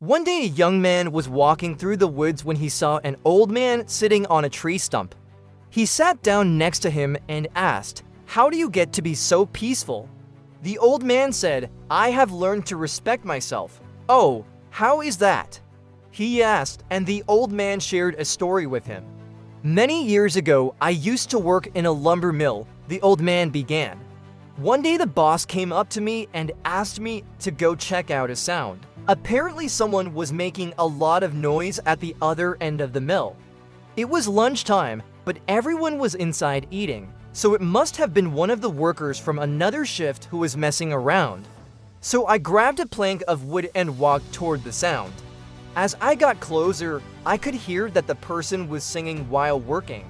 One day, a young man was walking through the woods when he saw an old man sitting on a tree stump. He sat down next to him and asked, "How do you get to be so peaceful?" The old man said, "I have learned to respect myself." "Oh, how is that?" he asked, and the old man shared a story with him. "Many years ago, I used to work in a lumber mill," the old man began. "One day the boss came up to me and asked me to go check out a sound. Apparently someone was making a lot of noise at the other end of the mill. It was lunchtime, but everyone was inside eating, so it must have been one of the workers from another shift who was messing around. So I grabbed a plank of wood and walked toward the sound. As I got closer, I could hear that the person was singing while working.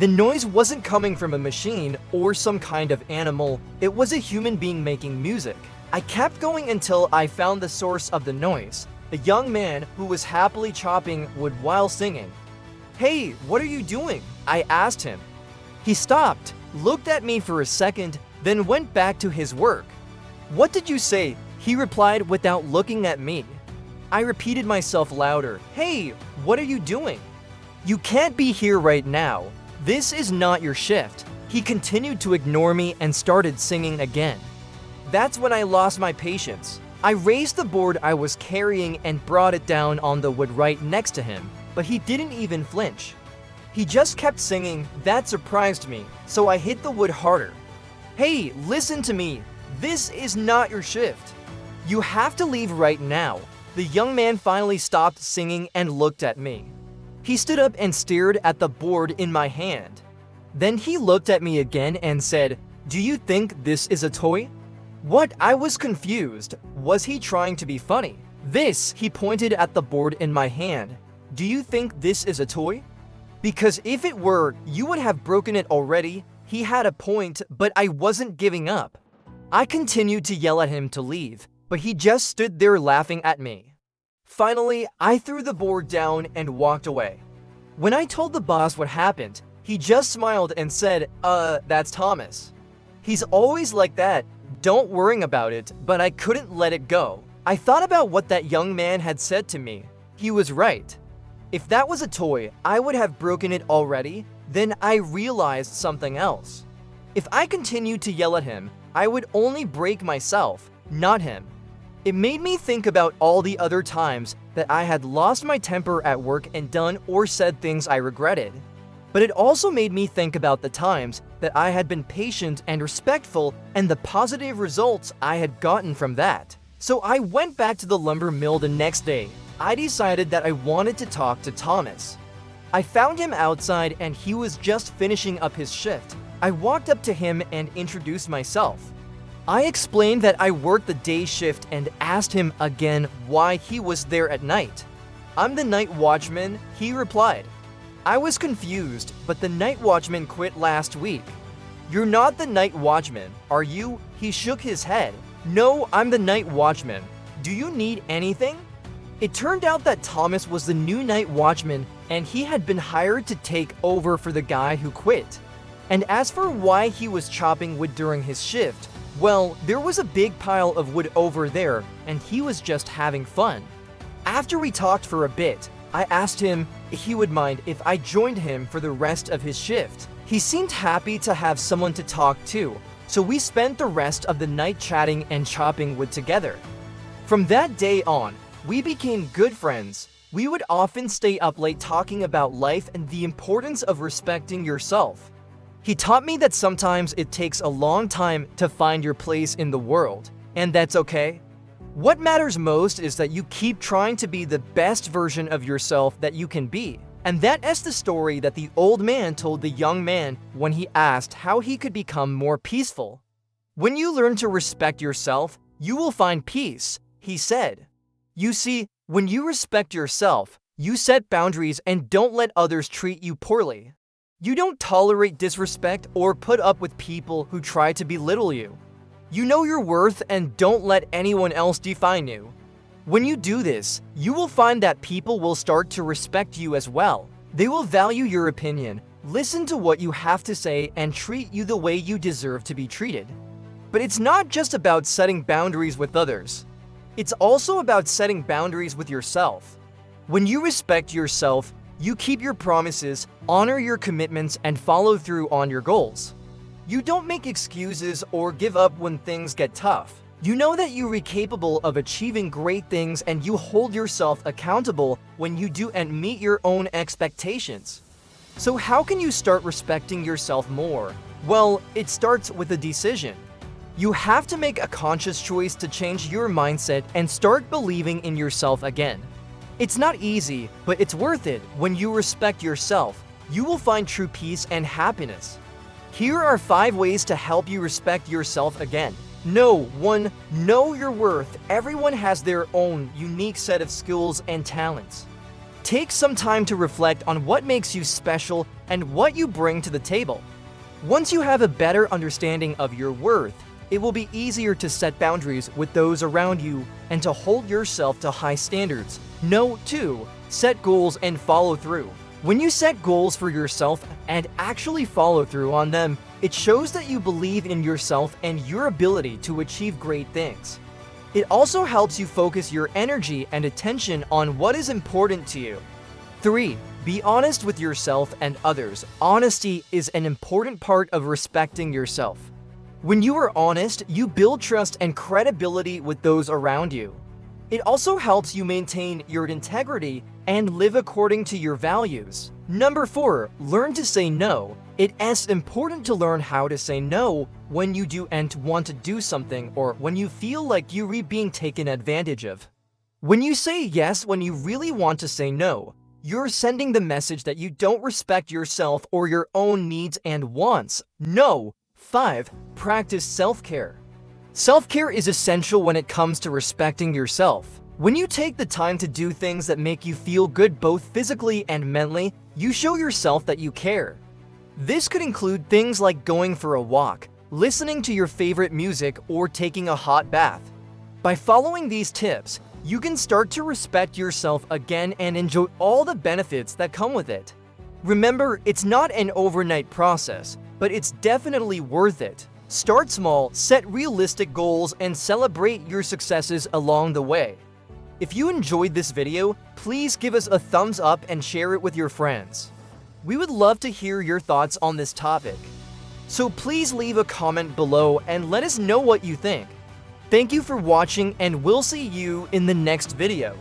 The noise wasn't coming from a machine or some kind of animal, it was a human being making music. I kept going until I found the source of the noise, a young man who was happily chopping wood while singing. "Hey, what are you doing?" I asked him. He stopped, looked at me for a second, then went back to his work. "What did you say?" he replied without looking at me. I repeated myself louder. "Hey, what are you doing?" "You can't be here right now. This is not your shift." He continued to ignore me and started singing again. That's when I lost my patience. I raised the board I was carrying and brought it down on the wood right next to him, but he didn't even flinch. He just kept singing. That surprised me, so I hit the wood harder. "Hey, listen to me. This is not your shift. You have to leave right now." The young man finally stopped singing and looked at me. He stood up and stared at the board in my hand. Then he looked at me again and said, "Do you think this is a toy?" What? I was confused. Was he trying to be funny? "This," he pointed at the board in my hand. "Do you think this is a toy? Because if it were, you would have broken it already." He had a point, but I wasn't giving up. I continued to yell at him to leave, but he just stood there laughing at me. Finally, I threw the board down and walked away. When I told the boss what happened, he just smiled and said, That's Thomas. He's always like that. Don't worry about it," but I couldn't let it go. I thought about what that young man had said to me. He was right. If that was a toy, I would have broken it already. Then I realized something else. If I continued to yell at him, I would only break myself, not him. It made me think about all the other times that I had lost my temper at work and done or said things I regretted. But it also made me think about the times that I had been patient and respectful and the positive results I had gotten from that. So I went back to the lumber mill the next day. I decided that I wanted to talk to Thomas. I found him outside and he was just finishing up his shift. I walked up to him and introduced myself. I explained that I worked the day shift and asked him again why he was there at night. "I'm the night watchman," he replied. I was confused, but the night watchman quit last week. "You're not the night watchman, are you?" He shook his head. "No, I'm the night watchman. Do you need anything?" It turned out that Thomas was the new night watchman and he had been hired to take over for the guy who quit. And as for why he was chopping wood during his shift, well, there was a big pile of wood over there and he was just having fun. After we talked for a bit, I asked him if he would mind if I joined him for the rest of his shift. He seemed happy to have someone to talk to, so we spent the rest of the night chatting and chopping wood together. From that day on, we became good friends. We would often stay up late talking about life and the importance of respecting yourself. He taught me that sometimes it takes a long time to find your place in the world, and that's okay. What matters most is that you keep trying to be the best version of yourself that you can be. And that is the story that the old man told the young man when he asked how he could become more peaceful. "When you learn to respect yourself, you will find peace," he said. You see, when you respect yourself, you set boundaries and don't let others treat you poorly. You don't tolerate disrespect or put up with people who try to belittle you. You know your worth and don't let anyone else define you. When you do this, you will find that people will start to respect you as well. They will value your opinion, listen to what you have to say, and treat you the way you deserve to be treated. But it's not just about setting boundaries with others. It's also about setting boundaries with yourself. When you respect yourself, you keep your promises, honor your commitments, and follow through on your goals. You don't make excuses or give up when things get tough. You know that you are capable of achieving great things, and you hold yourself accountable when you do and meet your own expectations. So how can you start respecting yourself more? Well, it starts with a decision. You have to make a conscious choice to change your mindset and start believing in yourself again. It's not easy, but it's worth it. When you respect yourself, you will find true peace and happiness. Here are 5 ways to help you respect yourself again. 1. Know your worth. Everyone has their own unique set of skills and talents. Take some time to reflect on what makes you special and what you bring to the table. Once you have a better understanding of your worth, it will be easier to set boundaries with those around you and to hold yourself to high standards. 2. Set goals and follow through. When you set goals for yourself and actually follow through on them, it shows that you believe in yourself and your ability to achieve great things. It also helps you focus your energy and attention on what is important to you. 3. Be honest with yourself and others. Honesty is an important part of respecting yourself. When you are honest, you build trust and credibility with those around you. It also helps you maintain your integrity and live according to your values. 4. Learn to say no. It is important to learn how to say no when you do and want to do something, or when you feel like you're being taken advantage of. When you say yes when you really want to say no, you're sending the message that you don't respect yourself or your own needs and wants. 5. Practice self-care. Self-care is essential when it comes to respecting yourself. When you take the time to do things that make you feel good both physically and mentally, you show yourself that you care. This could include things like going for a walk, listening to your favorite music, or taking a hot bath. By following these tips, you can start to respect yourself again and enjoy all the benefits that come with it. Remember, it's not an overnight process, but it's definitely worth it. Start small, set realistic goals, and celebrate your successes along the way. If you enjoyed this video, please give us a thumbs up and share it with your friends. We would love to hear your thoughts on this topic. So please leave a comment below and let us know what you think. Thank you for watching, and we'll see you in the next video.